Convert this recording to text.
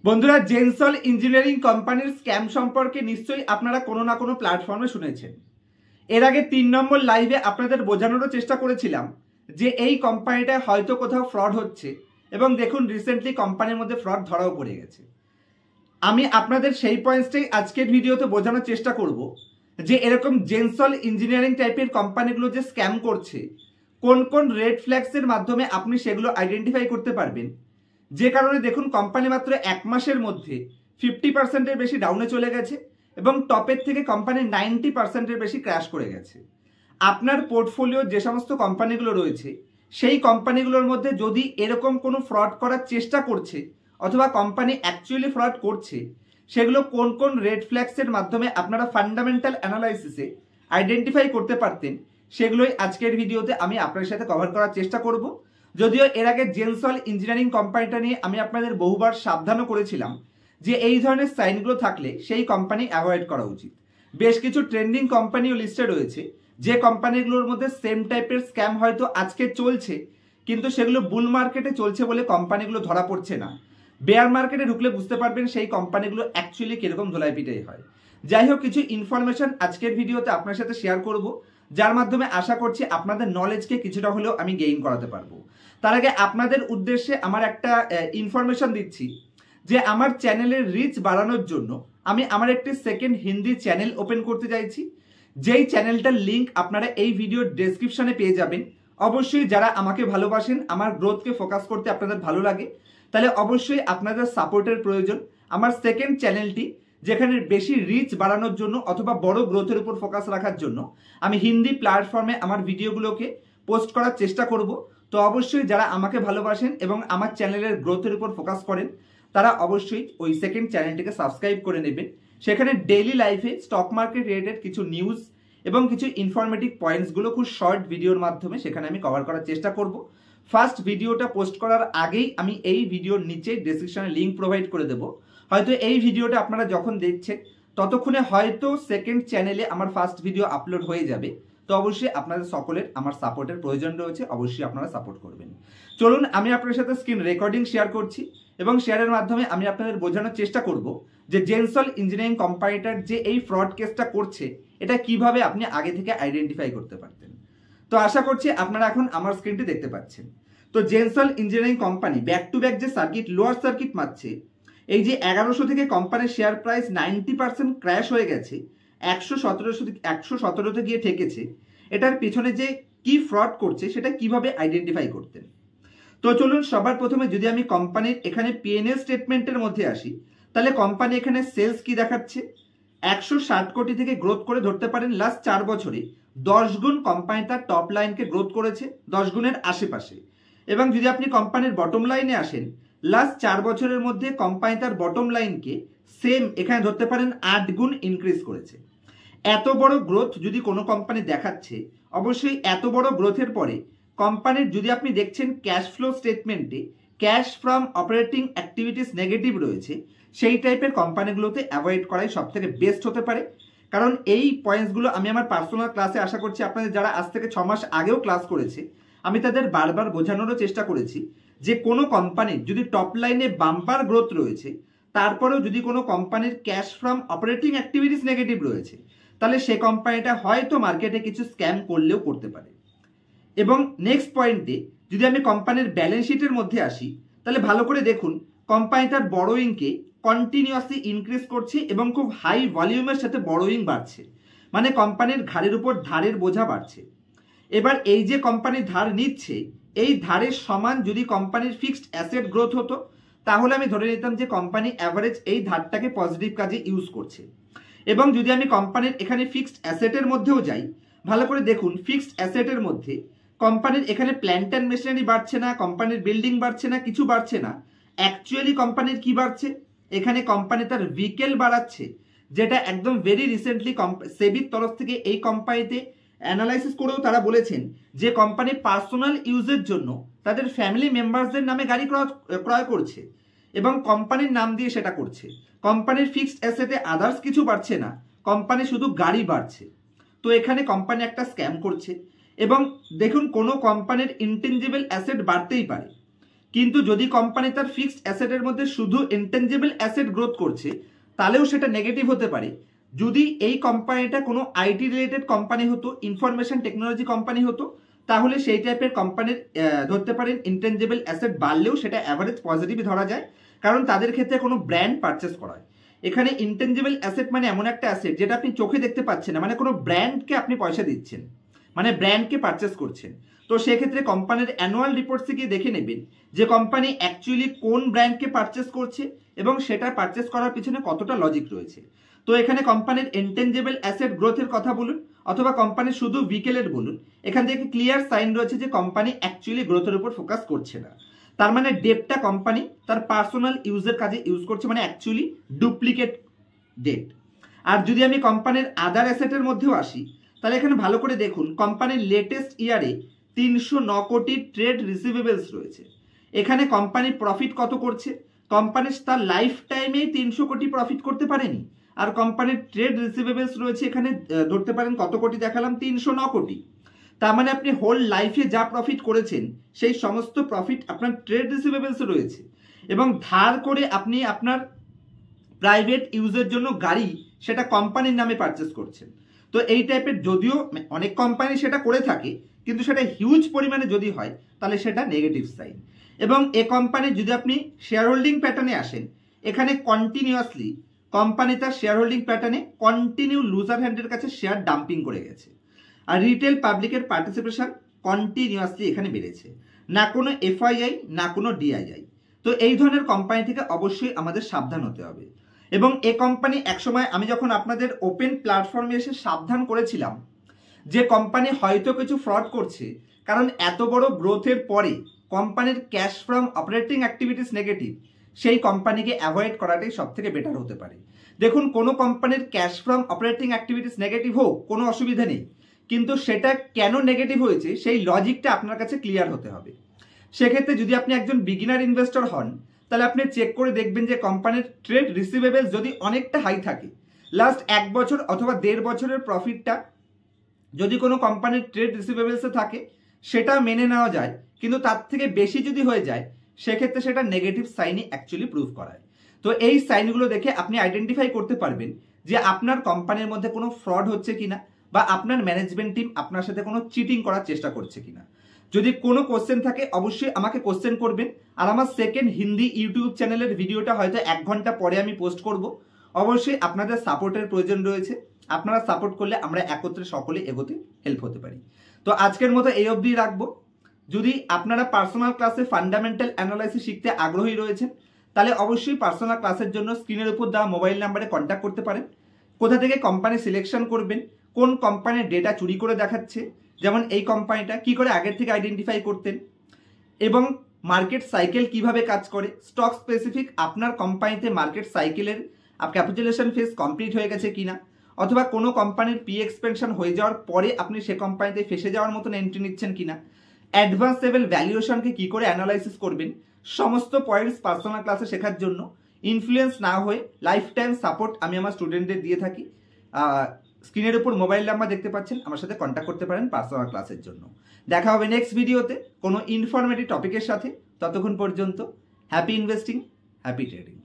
বন্ধুরা, Gensol engineering কোম্পানির scam সম্পর্কে নিশ্চয়ই আপনারা কোনো না কোনো প্ল্যাটফর্মে শুনেছেন। এর আগে 3 নম্বর লাইভে আপনাদের বোঝানোরও চেষ্টা করেছিলাম যে এই কোম্পানিটা হয়তো কোথাও ফ্রড হচ্ছে, এবং দেখুন রিসেন্টলি কোম্পানির মধ্যে ফ্রড ধরাও পড়ে গেছে। আমি আপনাদের সেই পয়েন্টটাই আজকের ভিডিওতে বোঝানোর চেষ্টা করব যে এরকম জেনসল ইঞ্জিনিয়ারিং টাইপের কোম্পানিগুলো যে স্ক্যাম করছে, কোন কোন রেড ফ্ল্যাগসের মাধ্যমে আপনি সেগুলো আইডেন্টিফাই করতে পারবেন, যে কারণে দেখুন কোম্পানি মাত্র 1 মাসের মধ্যে 50%-এর বেশি ডাউনে চলে গেছে এবং টপের থেকে কোম্পানি 90%-এর বেশি ক্র্যাশ করে গেছে। আপনার পোর্টফোলিওর যে সমস্ত কোম্পানিগুলো রয়েছে সেই কোম্পানিগুলোর মধ্যে যদি এরকম কোনো ফ্রড করার চেষ্টা করছে অথবা কোম্পানি অ্যাকচুয়ালি ফ্রড করছে, সেগুলো কোন কোন রেড ফ্ল্যাগসের মাধ্যমে আপনারা ফান্ডামেন্টাল অ্যানালাইসিসে আইডেন্টিফাই করতে পারতেন, সেগুলোই আজকের ভিডিওতে আমি আপনাদের সাথে কভার করার চেষ্টা করব। যদিও এর আগে জেনসল ইঞ্জিনিয়ারিং কোম্পানিটা নিয়ে আমি আপনাদের বহুবার সাবধানও করেছিলাম যে এই ধরনের সাইনগুলো থাকলে সেই কোম্পানি অ্যাভয়েড করা উচিত। বেশ কিছু ট্রেন্ডিং কোম্পানিও লিস্টে রয়েছে যে কোম্পানিগুলোর মধ্যে সেম টাইপের স্ক্যাম হয়তো আজকে চলছে, কিন্তু সেগুলো বুল মার্কেটে চলছে বলে কোম্পানিগুলো ধরা পড়ছে না। বেয়ার মার্কেটে ঢুকলে বুঝতে পারবেন সেই কোম্পানিগুলো অ্যাকচুয়ালি কিরকম ধোলাই পিটাই হয়। যাই হোক, কিছু ইনফরমেশন আজকের ভিডিওতে আপনার সাথে শেয়ার করব, যার মাধ্যমে আশা করছি আপনাদের নলেজকে কিছুটা হলেও আমি গেইন করাতে পারবো। তার আগে আপনাদের উদ্দেশ্যে আমার একটা ইনফরমেশন দিচ্ছি যে আমার চ্যানেলের রিচ বাড়ানোর জন্য আমি আমার একটি সেকেন্ড হিন্দি চ্যানেল ওপেন করতে চাইছি, যেই চ্যানেলটার লিঙ্ক আপনারা এই ভিডিওর ডেসক্রিপশনে পেয়ে যাবেন। অবশ্যই যারা আমাকে ভালোবাসেন, আমার গ্রোথকে ফোকাস করতে আপনাদের ভালো লাগে, তাহলে অবশ্যই আপনাদের সাপোর্টের প্রয়োজন। আমার সেকেন্ড চ্যানেলটি, যেখানে বেশি রিচ বাড়ানোর জন্য অথবা বড় গ্রোথের উপর ফোকাস রাখার জন্য আমি হিন্দি প্ল্যাটফর্মে আমার ভিডিওগুলোকে পোস্ট করার চেষ্টা করব। তো অবশ্যই যারা আমাকে ভালোবাসেন এবং আমার চ্যানেলের গ্রোথের উপর ফোকাস করেন, তারা অবশ্যই ওই সেকেন্ড চ্যানেলটিকে সাবস্ক্রাইব করে নেবেন। সেখানে ডেইলি লাইফে স্টক মার্কেট রিলেটেড কিছু নিউজ এবং কিছু ইনফরমেটিভ পয়েন্টসগুলো খুব শর্ট ভিডিওর মাধ্যমে সেখানে আমি কভার করার চেষ্টা করব। ফার্স্ট ভিডিওটা পোস্ট করার আগেই আমি এই ভিডিওর নিচে ডেসক্রিপশনে লিঙ্ক প্রোভাইড করে দেবো। হয়তো এই ভিডিওটা আপনারা যখন দেখছেন ততক্ষণে হয়তো সেকেন্ড চ্যানেলে আমার ফার্স্ট ভিডিও আপলোড হয়ে যাবে। তো অবশ্যই আপনাদের সকলের আমার সাপোর্টের প্রয়োজন রয়েছে, অবশ্যই আপনারা সাপোর্ট করবেন। চলুন আমি আপনাদের সাথে স্ক্রিন রেকর্ডিং শেয়ার করছি এবং শেয়ারের মাধ্যমে আমি আপনাদের বোঝানোর চেষ্টা করব যে জেনসল ইঞ্জিনিয়ারিং কোম্পানিটার যে এই ফ্রড কেসটা করছে এটা কিভাবে আপনি আগে থেকে আইডেন্টিফাই করতে পারতেন। তো আশা করছি আপনারা এখন আমার স্ক্রিনটি দেখতে পাচ্ছেন। তো Gensol engineering company back to back যে সার্কিট, লোয়ার সার্কিট মারছে, এই যে 1100 থেকে কোম্পানির শেয়ার প্রাইস 90% ক্র্যাশ হয়ে গেছে, 117তে গিয়ে ঠেকেছে, এটার পিছনে যে কি ফ্রড করছে সেটা কিভাবে আইডেন্টিফাই করতেন। তো চলুন সবার প্রথমে যদি আমি কোম্পানির এখানে পিএনএল স্টেটমেন্টের মধ্যে আসি, তাহলে কোম্পানি এখানে সেলস কি দেখাচ্ছে, 160 কোটি থেকে গ্রোথ করে ধরতে পারেন লাস্ট 4 বছরে 10 গুণ কোম্পানি তার টপ লাইনকে গ্রোথ করেছে, 10 গুণের আশেপাশে। এবং যদি আপনি কোম্পানির বটম লাইনে আসেন, লাস্ট 4 বছরের মধ্যে কোম্পানি তার বটম লাইনকে সেম এখানে ধরতে পারেন 8 গুণ ইনক্রিজ করেছে। এত বড় গ্রোথ যদি কোনো কোম্পানি দেখাচ্ছে, অবশ্যই এত বড় গ্রোথের পরে কোম্পানির যদি আপনি দেখছেন ক্যাশ ফ্লো স্টেটমেন্টে cash from operating activities negative রয়েছে, সেই টাইপের কোম্পানিগুলোতে অ্যাভয়েড করাই সব থেকে বেস্ট হতে পারে। কারণ এই পয়েন্টসগুলো আমি আমার পার্সোনাল ক্লাসে আশা করছি আপনাদের যারা আজ থেকে 6 মাস আগেও ক্লাস করেছে, আমি তাদের বারবার বোঝানোরও চেষ্টা করেছি যে কোনো কোম্পানির যদি টপ লাইনে বাম্পার গ্রোথ রয়েছে, তারপরেও যদি কোনো কোম্পানির cash from operating activities negative রয়েছে, তাহলে সে কোম্পানিটা হয়তো মার্কেটে কিছু স্ক্যাম করলেও করতে পারে। এবং নেক্সট পয়েন্টে যদি আমি কোম্পানির ব্যালেন্স শিটের মধ্যে আসি, তাহলে ভালো করে দেখুন কোম্পানি তার বড়োয়িংকে কন্টিনিউয়াসলি ইনক্রিজ করছে এবং খুব হাই ভলিউমের সাথে বড়োয়িং বাড়ছে, মানে কোম্পানির ঘাড়ের উপর ধারের বোঝা বাড়ছে। এবার এই যে কোম্পানি ধার নিচ্ছে, এই ধারের সমান যদি কোম্পানির ফিক্সড অ্যাসেট গ্রোথ হতো, তাহলে আমি ধরে নিতাম যে কোম্পানি অ্যাভারেজ এই ধারটাকে পজিটিভ কাজে ইউজ করছে। এবং যদি আমি কোম্পানির এখানে ফিক্সড অ্যাসেটের মধ্যেও যাই, ভালো করে দেখুন ফিক্সড অ্যাসেটের মধ্যে কোম্পানির এখানে প্ল্যান্ট অ্যান্ড মেশিনারি বাড়ছে না, কোম্পানির বিল্ডিং বাড়ছে না, কিছু বাড়ছে না। অ্যাকচুয়ালি কোম্পানির কি বাড়ছে, এখানে কোম্পানি তার ভেহিকেল বাড়াচ্ছে, যেটা একদম ভেরি রিসেন্টলি সেবির তরফ থেকে এই কোম্পানিতে অ্যানালাইসিস করেও তারা বলেছেন যে কোম্পানি পার্সোনাল ইউজের জন্য তাদের ফ্যামিলি মেম্বারসদের নামে গাড়ি ক্রয় করছে এবং কোম্পানির নাম দিয়ে সেটা করছে। কোম্পানির ফিক্সড অ্যাসেটে আদার্স কিছু বাড়ছে না, কোম্পানি শুধু গাড়ি বাড়ছে। তো এখানে কোম্পানি একটা স্ক্যাম করছে। এবং দেখুন কোনো কোম্পানির ইনটেনজিবল অ্যাসেট বাড়তেই পারে, কিন্তু যদি কোম্পানি তার ফিক্সড অ্যাসেটের মধ্যে শুধু ইনটেনজিবল অ্যাসেট গ্রোথ করছে তাহলেও সেটা নেগেটিভ হতে পারে। যদি এই কোম্পানিটা কোনো আইটি রিলেটেড কোম্পানি হতো, ইনফরমেশন টেকনোলজি কোম্পানি হতো, তাহলে সেই টাইপের কোম্পানির ধরতে পারেন ইনটেনজিবল অ্যাসেট বাড়লেও সেটা অ্যাভারেজ পজিটিভই ধরা যায়, কারণ তাদের ক্ষেত্রে কোনো ব্র্যান্ড পারচেস করা হয়। এখানে ইনটেনজিবল অ্যাসেট মানে এমন একটা অ্যাসেট যেটা আপনি চোখে দেখতে পাচ্ছেন না, মানে কোনো ব্র্যান্ডকে আপনি পয়সা দিচ্ছেন, মানে ব্র্যান্ডকে পারচেস করছেন। তো সেক্ষেত্রে কোম্পানির অ্যানুয়াল রিপোর্টস থেকে দেখে নেবেন যে কোম্পানি অ্যাকচুয়ালি কোন ব্র্যান্ডকে পারচেস করছে এবং সেটা পারচেস করার পিছনে কতটা লজিক রয়েছে। তো এখানে কোম্পানির ইনটেনজিবল অ্যাসেট গ্রোথের কথা বলুন অথবা কোম্পানির শুধু ভিকেলের বলুন, এখান থেকে ক্লিয়ার সাইন রয়েছে যে কোম্পানি অ্যাকচুয়ালি গ্রোথের উপর ফোকাস করছে না। তার মানে ডেটটা কোম্পানি তার পার্সোনাল ইউজের কাজে ইউজ করছে, মানে অ্যাকচুয়ালি ডুপ্লিকেট ডেট। আর যদি আমি কোম্পানির আদার অ্যাসেটের মধ্যেও আসি, তাহলে এখানে ভালো করে দেখুন কোম্পানির লেটেস্ট ইয়ারে 309 কোটি ট্রেড রিসিভেবলস রয়েছে। এখানে কোম্পানি প্রফিট কত করছে? কোম্পানি তার লাইফ টাইমেই 300 কোটি প্রফিট করতে পারেনি। আর কোম্পানির ট্রেড রিসিভেবলস রয়েছে এখানে ধরতে পারেন কত কোটি দেখালাম, 309 কোটি। তার মানে আপনি হোল লাইফে যা প্রফিট করেছেন সেই সমস্ত প্রফিট আপনার ট্রেড রিসিভেবলসে রয়েছে। এবং ধার করে আপনি আপনার প্রাইভেট ইউজের জন্য গাড়ি সেটা কোম্পানির নামে পারচেস করছেন। তো এই টাইপের যদিও অনেক কোম্পানি সেটা করে থাকে, কিন্তু সেটা হিউজ পরিমাণে যদি হয় তাহলে সেটা নেগেটিভ সাইন। এবং এ কোম্পানি যদি আপনি শেয়ার হোল্ডিং প্যাটার্নে আসেন, এখানে কন্টিনিউয়াসলি কোম্পানি তার শেয়ার হোল্ডিং প্যাটার্নে কন্টিনিউ লুজার হ্যান্ডের কাছে শেয়ার ডাম্পিং করে গেছে। আর রিটেল পাবলিকের পার্টিসিপেশন কন্টিনিউয়াসলি এখানে বেড়েছে, না কোনো এফআইআই না কোনো ডিআইআই। তো এই ধরনের কোম্পানি থেকে অবশ্যই আমাদের সাবধান হতে হবে। এবং এ কোম্পানি একসময় আমি যখন আপনাদের ওপেন প্ল্যাটফর্মে এসে সাবধান করেছিলাম যে কোম্পানি হয়তো কিছু ফ্রড করছে, কারণ এত বড় গ্রোথের পরে কোম্পানির cash from operating activities negative, সেই কোম্পানিকে অ্যাভয়েড করাটাই সব থেকে বেটার হতে পারে। দেখুন, কোনো কোম্পানির cash from operating activities negative হোক, কোনো অসুবিধা নেই, কিন্তু সেটা কেন নেগেটিভ হয়েছে সেই লজিকটা আপনার কাছে ক্লিয়ার হতে হবে। সেক্ষেত্রে যদি আপনি একজন বিগিনার ইনভেস্টর হন, তাহলে আপনি চেক করে দেখবেন যে কোম্পানির ট্রেড রিসিভেবলস যদি অনেকটা হাই থাকে, লাস্ট 1 বছর অথবা 1.5 বছরের প্রফিটটা যদি কোনো কোম্পানির ট্রেড রিসিভেবলসে থাকে সেটা মেনে নেওয়া যায়, কিন্তু তার থেকে বেশি যদি হয়ে যায় সেক্ষেত্রে সেটা নেগেটিভ সাইনই অ্যাকচুয়ালি প্রুভ করায়। তো এই সাইনগুলো দেখে আপনি আইডেন্টিফাই করতে পারবেন যে আপনার কোম্পানির মধ্যে কোনো ফ্রড হচ্ছে কিনা, বা আপনার ম্যানেজমেন্ট টিম আপনার সাথে কোনো চিটিং করার চেষ্টা করছে কিনা। যদি কোনো কোশ্চেন থাকে অবশ্যই আমাকে কোশ্চেন করবেন। আর আমার সেকেন্ড হিন্দি ইউটিউব চ্যানেলের ভিডিওটা হয়তো 1 ঘন্টা পরে আমি পোস্ট করব। অবশ্যই আপনাদের সাপোর্টের প্রয়োজন রয়েছে, আপনারা সাপোর্ট করলে আমরা একত্রে সকলে এগোতে হেল্প হতে পারি। তো আজকের মতো এই অবধি রাখবো। যদি আপনারা পার্সোনাল ক্লাসে ফান্ডামেন্টাল অ্যানালাইসিস শিখতে আগ্রহী রয়েছেন, তাহলে অবশ্যই পার্সোনাল ক্লাসের জন্য স্ক্রিনের উপর দেওয়া মোবাইল নাম্বারে কন্ট্যাক্ট করতে পারেন। কোথা থেকে কোম্পানি সিলেকশন করবেন, কোন কোম্পানির ডেটা চুরি করে দেখাচ্ছে, যেমন এই কোম্পানিটা কি করে আগের থেকে আইডেন্টিফাই করতেন, এবং মার্কেট সাইকেল কিভাবে কাজ করে, স্টক স্পেসিফিক আপনার কোম্পানিতে মার্কেট সাইকেলের ক্যাপিটালেশন ফেজ কমপ্লিট হয়ে গেছে কিনা, অথবা কোনো কোম্পানির পি এক্সপেনশন হয়ে যাওয়ার পরে আপনি সে কোম্পানিতে ফেসে যাওয়ার মতন এন্ট্রি নিচ্ছেন কিনা, অ্যাডভান্স লেভেল ভ্যালুয়েশনকে কি করে অ্যানালাইসিস করবেন, সমস্ত পয়েন্টস পার্সোনাল ক্লাসে শেখার জন্য ইনফ্লুয়েন্স না হয়ে লাইফ টাইম সাপোর্ট আমি আমার স্টুডেন্টদের দিয়ে থাকি। স্ক্রিনের উপর মোবাইল নাম্বার দেখতে পাচ্ছেন, আমার সাথে কন্ট্যাক্ট করতে পারেন পার্সোনাল ক্লাসের জন্য। দেখা হবে নেক্সট ভিডিওতে কোনো ইনফরমেটিভ টপিকের সাথে। ততক্ষণ পর্যন্ত হ্যাপি ইনভেস্টিং, হ্যাপি ট্রেডিং।